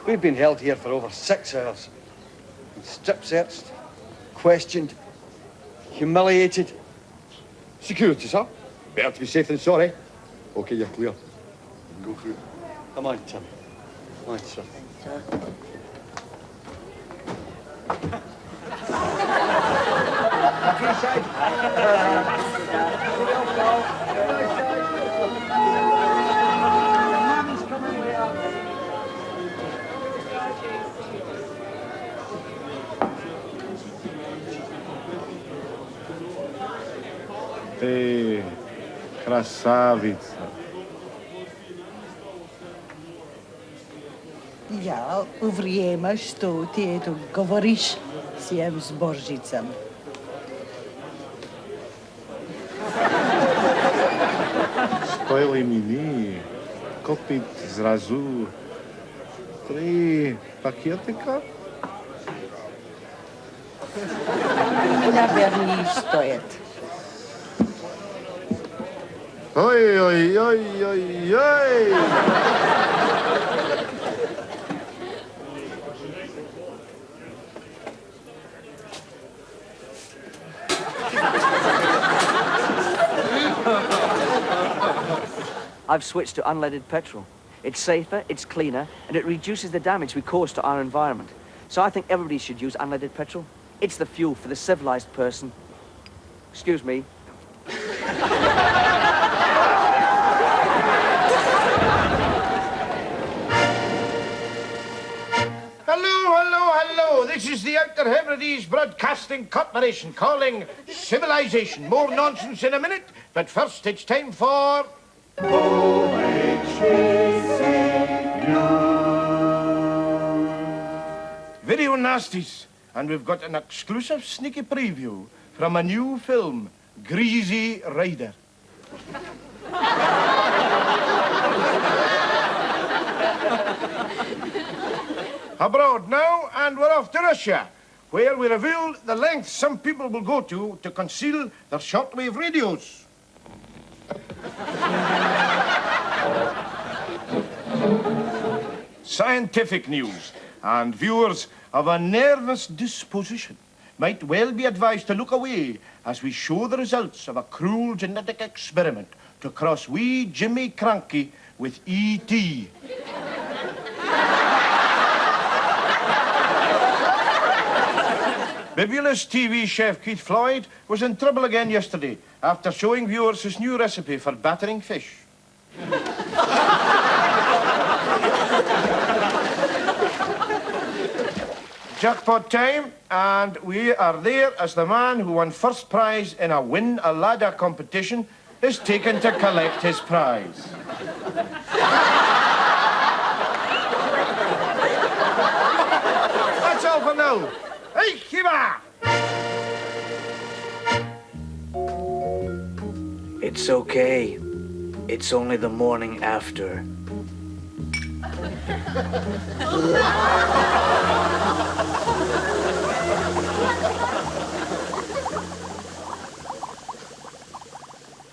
We've been held here for over 6 hours. Been strip-searched, questioned, humiliated. Security, sir. Better to be safe than sorry. OK, you're clear. Go through. Come on, Tim. Come on, sir. Ты красавица. Ja, время, что ты это говоришь всем сборщицам. Стоило мені купить зразу 3 пакетика? Наверное, стоит. Ой-ой-ой-ой-ой! I've switched to unleaded petrol. It's safer, it's cleaner, and it reduces the damage we cause to our environment. So I think everybody should use unleaded petrol. It's the fuel for the civilized person. Excuse me. Hello. This is the Outer Hebrides Broadcasting Corporation calling civilization. More nonsense in a minute, but first it's time for... Video nasties, and we've got an exclusive sneaky preview from a new film, Greasy Rider. Abroad now, and we're off to Russia, where we reveal the lengths some people will go to conceal their shortwave radios. Scientific news, and viewers of a nervous disposition might well be advised to look away as we show the results of a cruel genetic experiment to cross wee Jimmy Cranky with E.T. Bibulous TV chef Keith Floyd was in trouble again yesterday after showing viewers his new recipe for battering fish. Jackpot time, and we are there as the man who won first prize in a win a ladder competition is taken to collect his prize. That's all for now. Hey, Kiba! It's okay. It's only the morning after.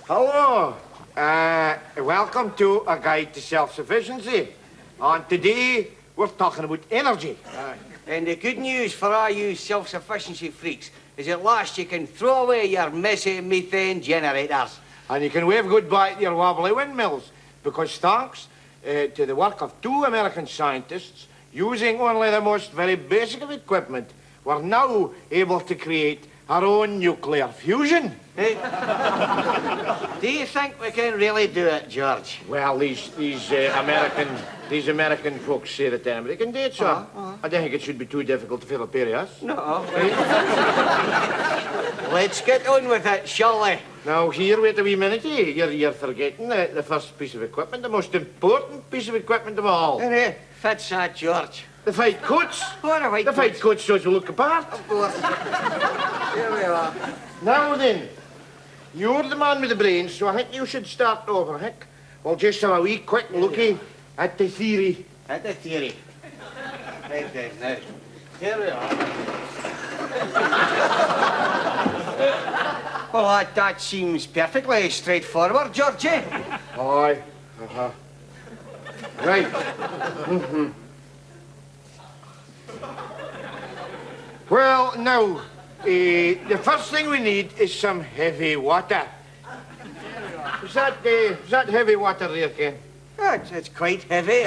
Hello. Welcome to A Guide to Self-Sufficiency. And today, we're talking about energy. And the good news for all you self-sufficiency freaks is at last you can throw away your messy methane generators. And you can wave goodbye to your wobbly windmills, because thanks to the work of 2 American scientists, using only the most very basic of equipment, we're now able to create our own nuclear fusion. Do you think we can really do it, George? Well, these American folks say that anybody can do it, sir. I don't think it should be too difficult to fill a pair of us. No. Let's get on with it, shall we? Now, here, wait a wee minute. You're forgetting the first piece of equipment, the most important piece of equipment of all. Fits that, George. The fight coats. What are the fight coats so you look apart. Of course. Here we are. Now then, you're the man with the brains, so I think you should start over, Hick. We'll just have a wee quick looky at the theory. At the theory. Right then, now. Here we are. Well, that seems perfectly straightforward, Georgie. Aye. Right. Well, now, the first thing we need is some heavy water. Is that heavy water there, Ken? Oh, it's quite heavy,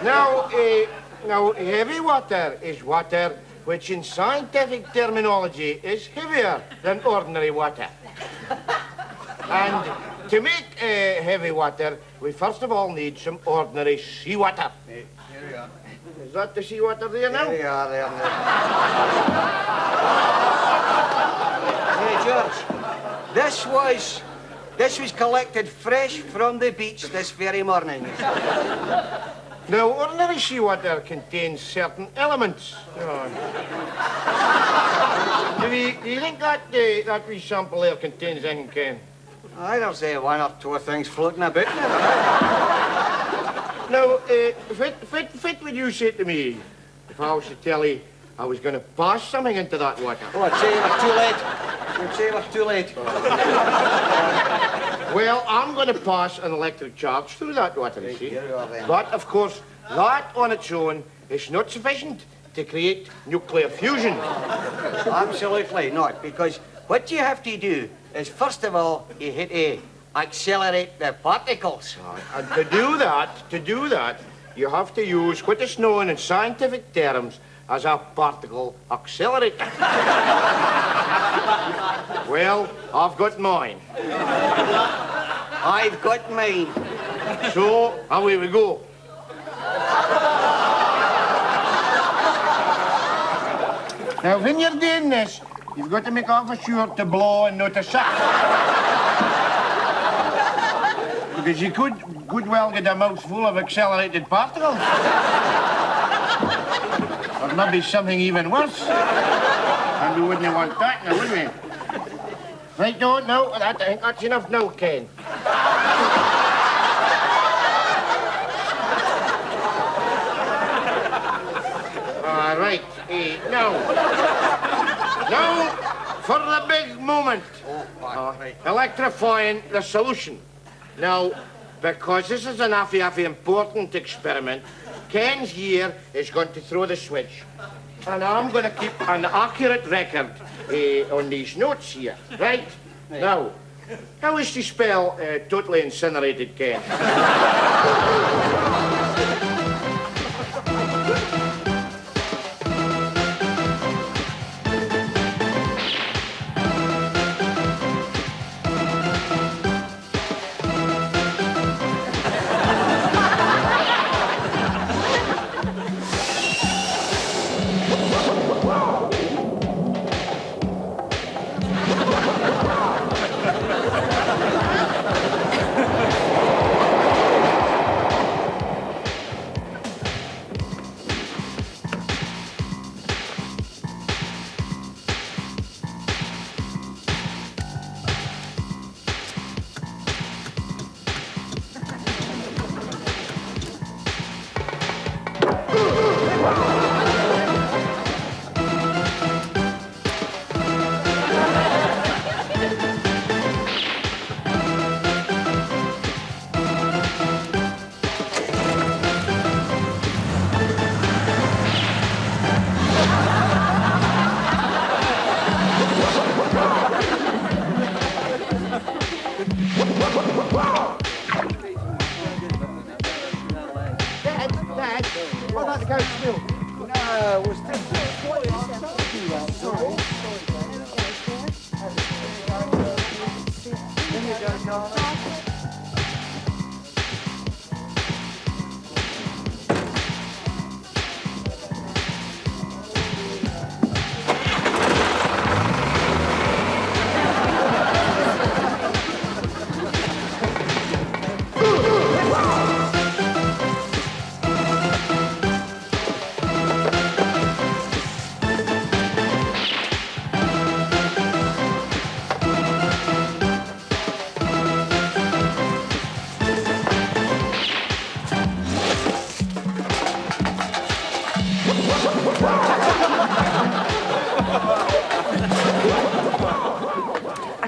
Now, heavy water is water which in scientific terminology is heavier than ordinary water. And to make heavy water, we first of all need some ordinary seawater. Here we are. Is that the seawater there now? Here we are, there. Hey, George, this was collected fresh from the beach this very morning. Now, ordinary seawater contains certain elements. Do you think that wee sample there contains anything, Ken? I don't say one or two things floating about. Now, fit would you say to me if I was to tell you I was going to pass something into that water? Oh, I'd say you were too late. Well, I'm going to pass an electric charge through that water, you see. Here you are, then. But, of course, that on its own is not sufficient to create nuclear fusion. Absolutely not, because what you have to do is, first of all, you hit A, accelerate the particles. And to do that, you have to use what is known in scientific terms as a particle accelerator. Well, I've got mine. I've got mine. So, away we go. Now, when you're doing this, you've got to make awful sure to blow and not to suck. Because you could well get a mouthful of accelerated particles. Or maybe something even worse. And we wouldn't want that now, would we? Right, no, I think that's enough now, Ken. All right, now, for the big moment. Electrifying the solution. Now, because this is an awfully important experiment, Ken's here is going to throw the switch. And I'm going to keep an accurate record on these notes here, right? Now, how is to spell totally incinerated, Ken?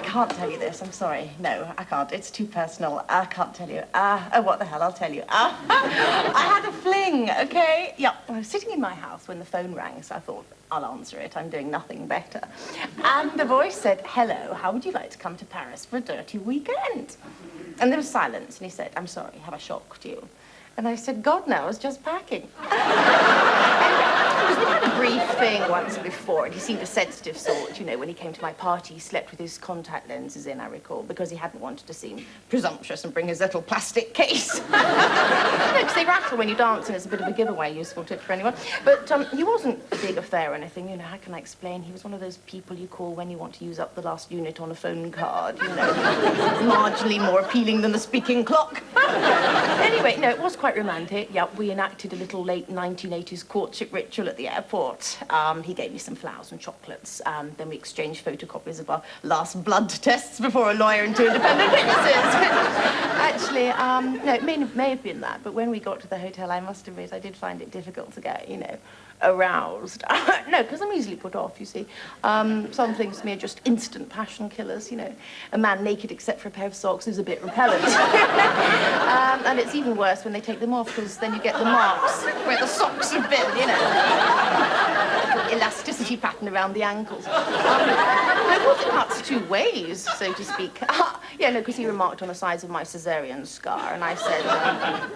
can't tell you this. I'm sorry. No, I can't. It's too personal. I can't tell you. Oh, what the hell? I'll tell you. I had a fling, okay? Yeah, I was sitting in my house when the phone rang, so I thought, I'll answer it. I'm doing nothing better. And the voice said, hello, how would you like to come to Paris for a dirty weekend? And there was silence, and he said, I'm sorry, have I shocked you? And I said, God, no, I was just packing. Because we had a brief thing once before, and he seemed a sensitive sort. You know, when he came to my party, he slept with his contact lenses in, I recall, because he hadn't wanted to seem presumptuous and bring his little plastic case. No, because they rattle when you dance, and it's a bit of a giveaway, useful tip for anyone. But he wasn't a big affair or anything, you know, how can I explain? He was one of those people you call when you want to use up the last unit on a phone card, you know, marginally more appealing than the speaking clock. Anyway, no, it was quite romantic. Yeah, we enacted a little late 1980s courtship ritual at the airport. He gave me some flowers and chocolates. Then we exchanged photocopies of our last blood tests before a lawyer and two independent witnesses. Actually, no, it may have been that, but when we got to the hotel, I must admit, I did find it difficult to get, you know, aroused. No, because I'm easily put off, you see. Some things to me are just instant passion killers, you know. A man naked except for a pair of socks is a bit repellent. And it's even worse when they take them off, because then you get the marks where the socks have been, you know. Elasticity pattern around the ankles. I thought it cuts two ways, so to speak. Yeah, no, because he remarked on the size of my cesarean scar, and I said,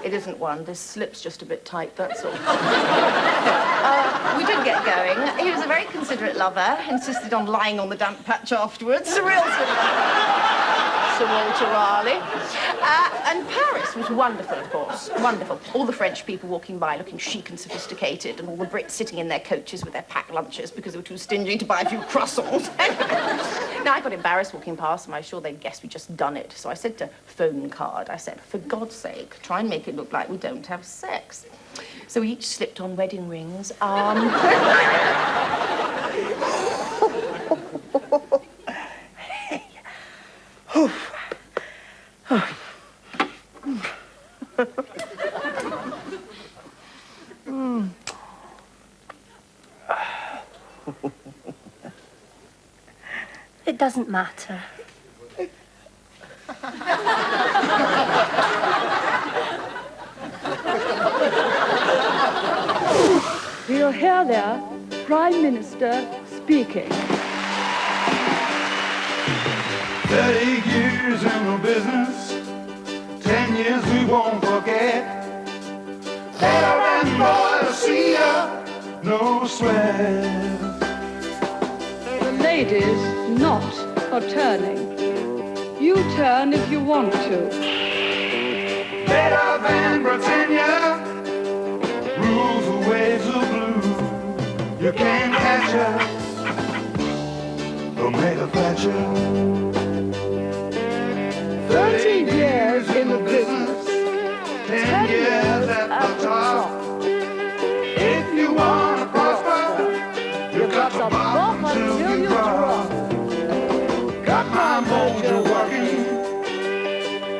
it isn't one, this slip's just a bit tight, that's all. We did get going. He was a very considerate lover, insisted on lying on the damp patch afterwards. A real sort of Sir Walter Raleigh. And Paris was wonderful, of course. Wonderful. All the French people walking by looking chic and sophisticated, and all the Brits sitting in their coaches with their packed lunches because they were too stingy to buy a few croissants. Now, I got embarrassed walking past them. I was sure they'd guess we'd just done it. So I said to phone card, I said, for God's sake, try and make it look like we don't have sex. So we each slipped on wedding rings. It doesn't matter. We'll hear the Prime Minister speaking. 30 years in the business, 10 years we won't forget. Better than boy to see ya, no sweat. The ladies not for turning. You turn if you want to. Better than Britannia, rules the waves of blue. You can't catch her, no mega Thatcher. 30 years in the business, 10 years at the top. If you want to prosper, you got to bop until you drop. Got my mojo working,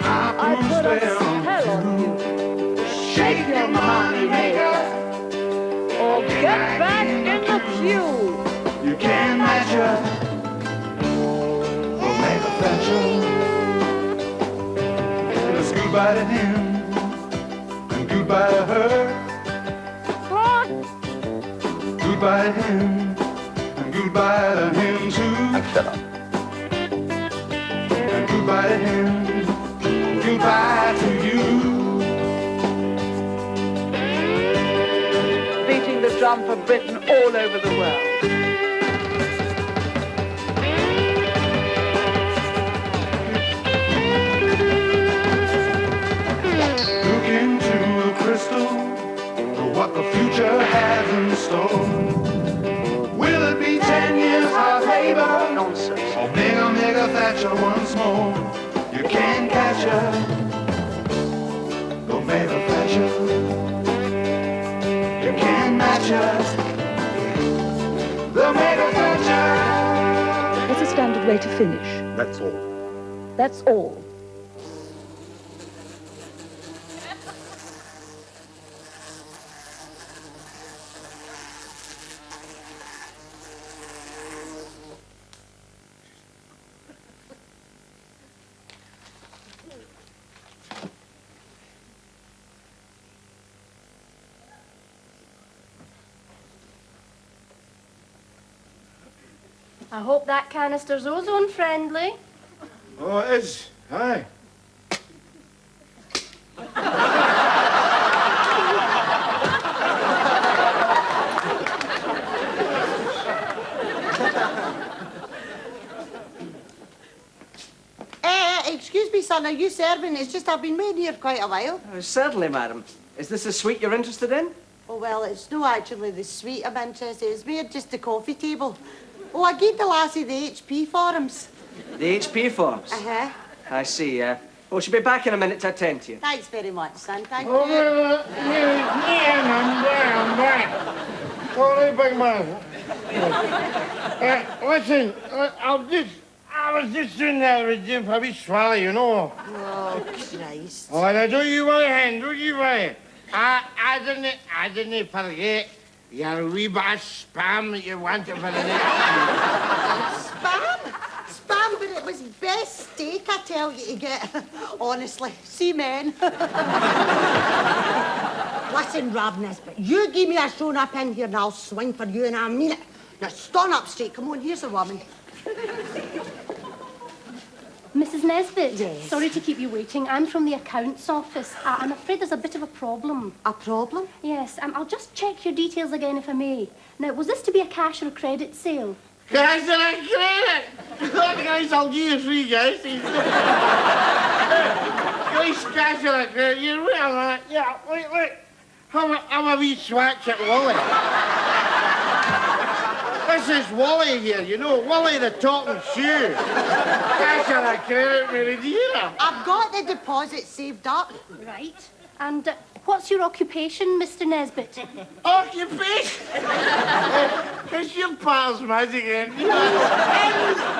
I put a spell spell on you. shake your money maker. Or get back in the queue. You can't match her, or make a Thatcher. It's goodbye to him, and goodbye to her. What? Goodbye to him, and goodbye to him too. Shut up. And goodbye to him, and goodbye to you. Beating the drum for Britain all over the world. Look into a crystal for what the future has in store. Will it be 10 years hard labor? Nonsense. Or mega Thatcher once more? You can't catch her, no mega Thatcher. You can't match her, the mega Thatcher. What's the standard way to finish? That's all. That's all. I hope that canister's ozone friendly. Oh, it is. Aye. Excuse me, son, are you serving? It's just I've been waiting here quite a while. Certainly, madam. Is this a suite you're interested in? Oh, well, it's no actually the suite I'm interested in. It's mere just the coffee table. Oh, I gave the lassie the HP forms. The HP forms? Uh-huh. I see, Well, she'll be back in a minute to attend to you. Thanks very much, son. Thank Oh, you. I'm back. Sorry, big man. Listen, I was just doing that with Jim for a wee swallow, you know. Oh, Christ. Oh, now don't you worry, hen, don't you worry. I didn't forget your wee bit of spam that you wanted for the next Spam? Spam, but it was best steak, I tell you, to get. Honestly, see, men. Listen, Rob Nesbitt, you give me a showing up in here and I'll swing for you, and I mean it. Now, stand up straight. Come on, here's a woman. Mrs. Nesbitt? Yes. Sorry to keep you waiting. I'm from the accounts office. I'm afraid there's a bit of a problem. A problem? Yes, I'll just check your details again if I may. Now, was this to be a cash or a credit sale? Cash and a credit. Guys, I'll give you three, guys. Guys, cash and a credit. You will, yeah, wait. I'm a wee swatch at Wally. This is Wally here, you know, Wally the talking shoe. Cash and a credit, Mary dear. I've got the deposit saved up. Right. And what's your occupation, Mr. Nesbitt? Occupation? It's your pals, magic, ain't you?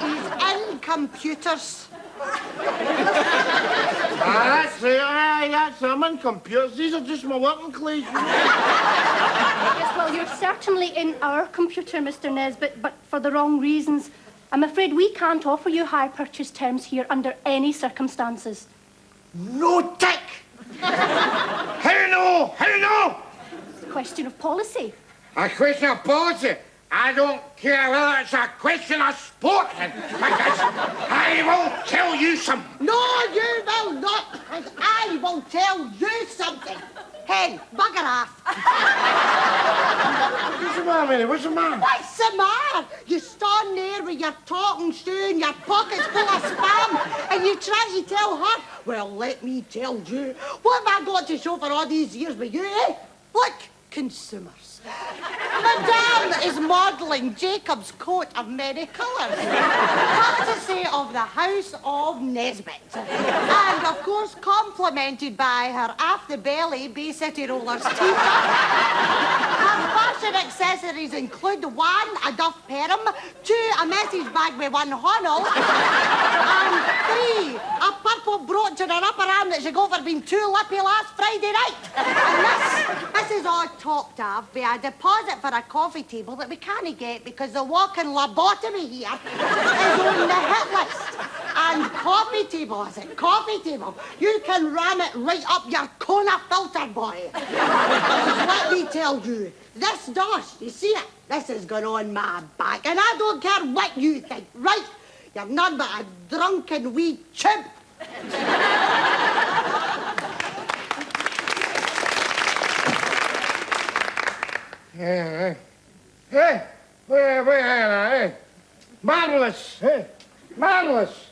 He's in computers. That's it, I'm in computers. These are just my working clothes. Yes, well, you're certainly in our computer, Mr. Nesbitt, but for the wrong reasons. I'm afraid we can't offer you hire purchase terms here under any circumstances. No tick! How no? It's a question of policy. A question of policy? I don't care whether it's a question of sport, because I will tell you some. No, you will not, because I will tell you something. Hen, bugger off. What's the matter, Mary? What's the matter? What's the matter? You stand there with your talking shoe and your pockets full of spam, and you try to tell her, well, let me tell you, what have I got to show for all these years with you, eh? Look, consumers. Madame is modelling Jacob's coat of many colours. What to say of the House of Nesbitt? And, of course, complimented by her off-the-belly Bay City Rollers t-shirt. Her fashion accessories include 1, a Duff Perham, 2, a message bag with 1 Honnold, and 3, a purple brooch on her upper arm that she got for being too lippy last Friday night. And this is all topped off by a deposit for a coffee table that we can't get because the walk-in lobotomy here is on the hit list. And coffee table, I said, coffee table. You can ram it right up your Kona filter, boy. Let me tell you, this dust, you see it? This is going on my back. And I don't care what you think, right? You're none but a drunken wee chimp. Hey, wait, marvellous, eh? Marvellous.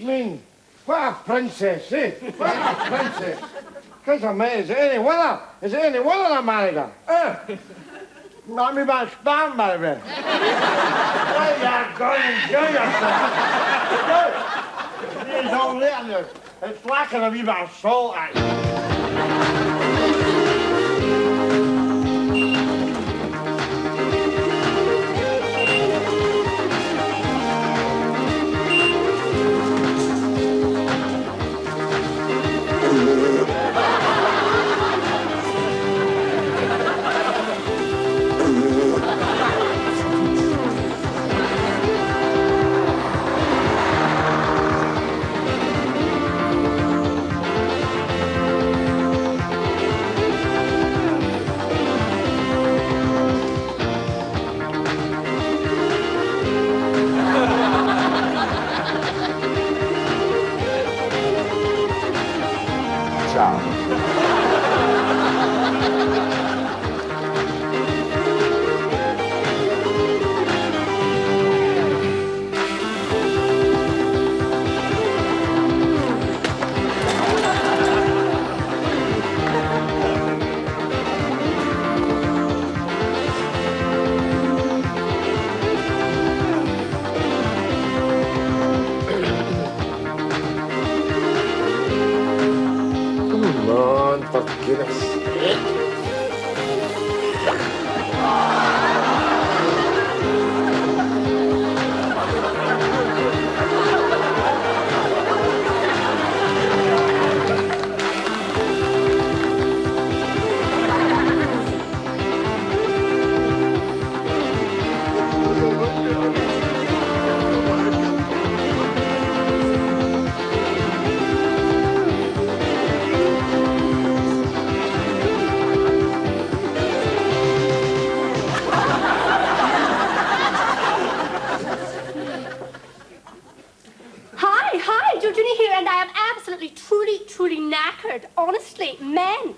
I mean, what a princess, eh? What a princess. Because I met, is it any weather? Is it any weather I married her? Not me about spam, baby. Where you going and enjoy yourself? It's all there. It's lacking a wee bit of salt, actually. Hi, Georgina here, and I am absolutely, truly knackered. Honestly, men.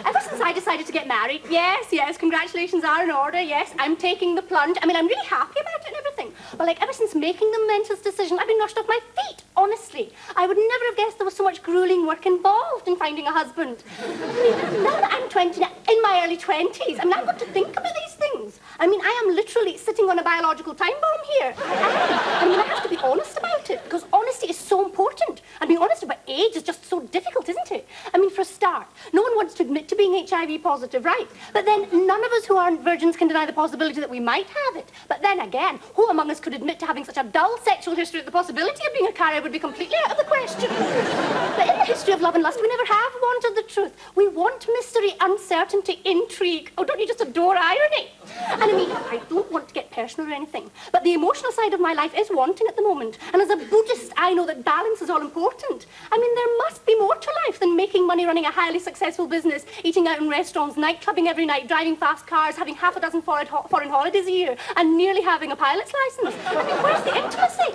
Ever since I decided to get married, yes, congratulations are in order, yes, I'm taking the plunge. I mean, I'm really happy about it and everything. But, like, ever since making the momentous decision, I've been rushed off my feet, honestly. I would never have guessed there was so much grueling work involved in finding a husband. I mean, now that I'm 20, in my early 20s, I mean, I've got to think about these things. I mean, I am literally sitting on a biological time bomb here. I mean, I have to be honest about it, because honesty is so important. And being honest about age is just so difficult, isn't it? I mean, for a start, no one wants to admit to being HIV positive, right? But then none of us who aren't virgins can deny the possibility that we might have it. But then again, who among us could admit to having such a dull sexual history that the possibility of being a carrier would be completely out of the question? But in the history of love and lust, we never have wanted the truth. We want mystery, uncertainty, intrigue. Oh, don't you just adore irony? And I mean, I don't want to get personal or anything, but the emotional side of my life is wanting at the moment. And as a Buddhist, I know that balance is all important. I mean, there must be more to life than making money running a highly successful business, eating out in restaurants, night clubbing every night, driving fast cars, having half a dozen foreign holidays a year, and nearly having a pilot's license. I mean, where's the intimacy?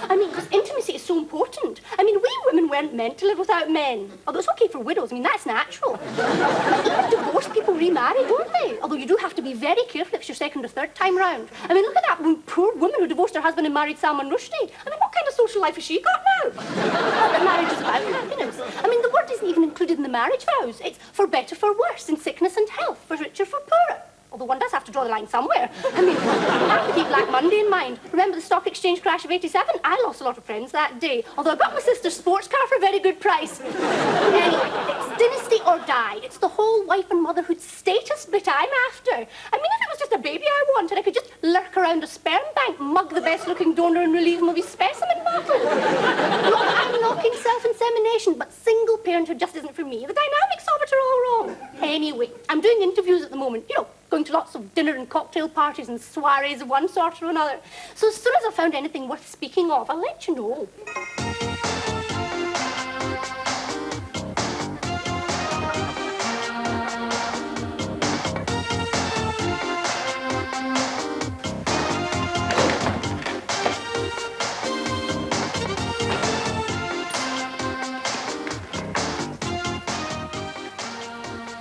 I mean, because intimacy is so important. I mean, we women weren't meant to live without men. Although it's okay for widows. I mean, that's natural. Even divorced people remarry, don't they? Although you do have to be very careful if it's your second or third time round. I mean, look at that poor woman who divorced her husband and married Salman Rushdie. I mean, what kind of social life has she got now? Not that marriage is about happiness. I mean, the word isn't even included in the marriage vows. It's for better, for worse, in sickness and health, for richer, for poorer. Although one does have to draw the line somewhere. I mean, you have to keep Black Monday in mind. Remember the stock exchange crash of '87? I lost a lot of friends that day, although I got my sister's sports car for a very good price. Anyway, it's dynasty or die. It's the whole wife and motherhood status bit I'm after. I mean, if it was just a baby I wanted, I could just lurk around a sperm bank, mug the best-looking donor and relieve him of his specimen bottle. Look, I'm knocking self-insemination, but single parenthood just isn't for me. The dynamics of it are all wrong. Anyway, I'm doing interviews at the moment, you know, going to lots of dinner and cocktail parties and soirees of one sort or another. So as soon as I've found anything worth speaking of, I'll let you know.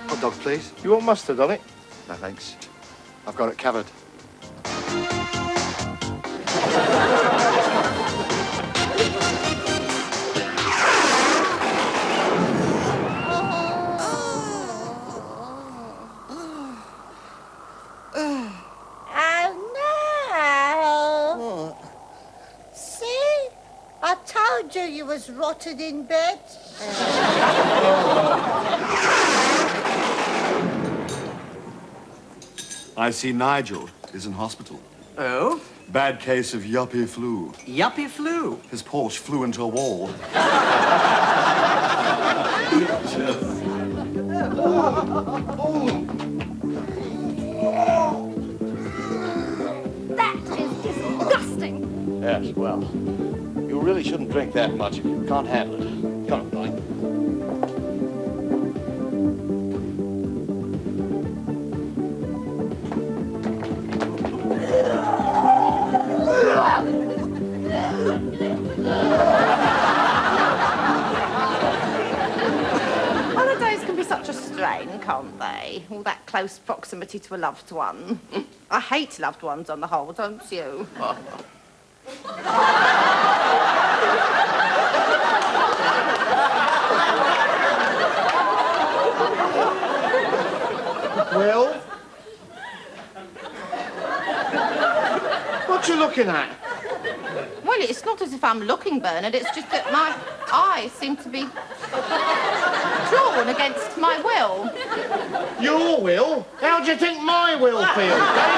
Hot dog, please. You want mustard on it? No, thanks. I've got it covered. Oh, no. See? I told you you was rotted in bed. I see Nigel is in hospital. Oh? Bad case of yuppie flu. Yuppie flu? His Porsche flew into a wall. That is disgusting. Yes, well, you really shouldn't drink that much if you can't handle it. Come on, Dolly. Holidays can be such a strain, can't they? All that close proximity to a loved one. I hate loved ones on the whole, don't you? Well? What you looking at? Well, it's not as if I'm looking, Bernard. It's just that my eyes seem to be drawn against my will. Your will? How do you think my will feels, eh?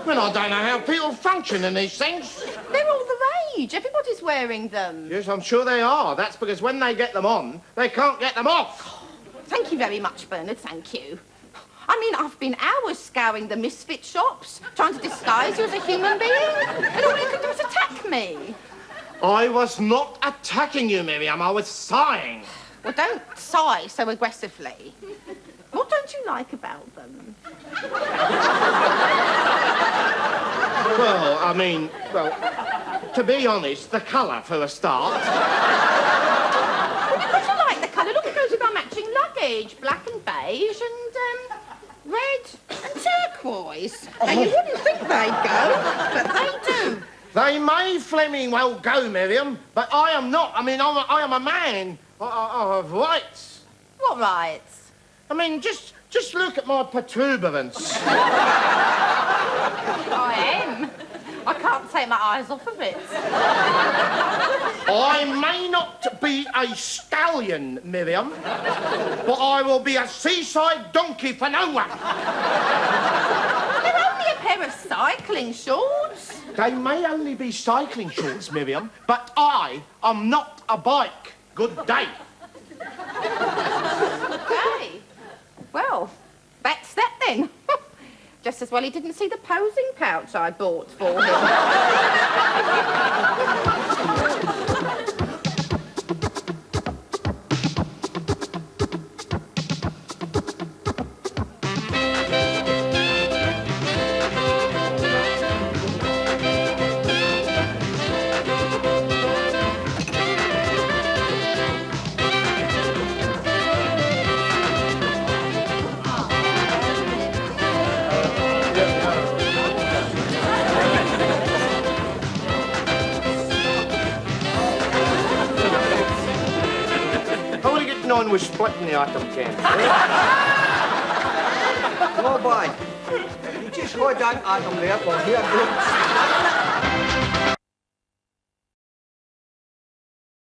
Well, I don't know how people function in these things. They're all the rage. Everybody's wearing them. Yes, I'm sure they are. That's because when they get them on, they can't get them off. Thank you very much, Bernard. Thank you. I mean, I've been hours scouring the misfit shops, trying to disguise you as a human being, and all you could do is attack me. I was not attacking you, Miriam. I was sighing. Well, don't sigh so aggressively. What don't you like about them? Well, I mean, well, to be honest, the colour for a start. Because you like the colour. Look, it goes with our matching luggage. Black and beige and, red and turquoise. Now, you wouldn't think they'd go, but they do. They may Fleming well go, Miriam, but I am not. I mean, I am a man. I have rights. What rights? I mean, just look at my protuberance. I am. I can't take my eyes off of it. I may not be a stallion, Miriam, but I will be a seaside donkey for no one. They're only a pair of cycling shorts. They may only be cycling shorts, Miriam, but I am not a bike. Good day. Okay. Well, that's that then. Just as well he didn't see the posing pouch I bought for him. On with splitting the atom can. Oh, boy. You just hold that atom there while here goes.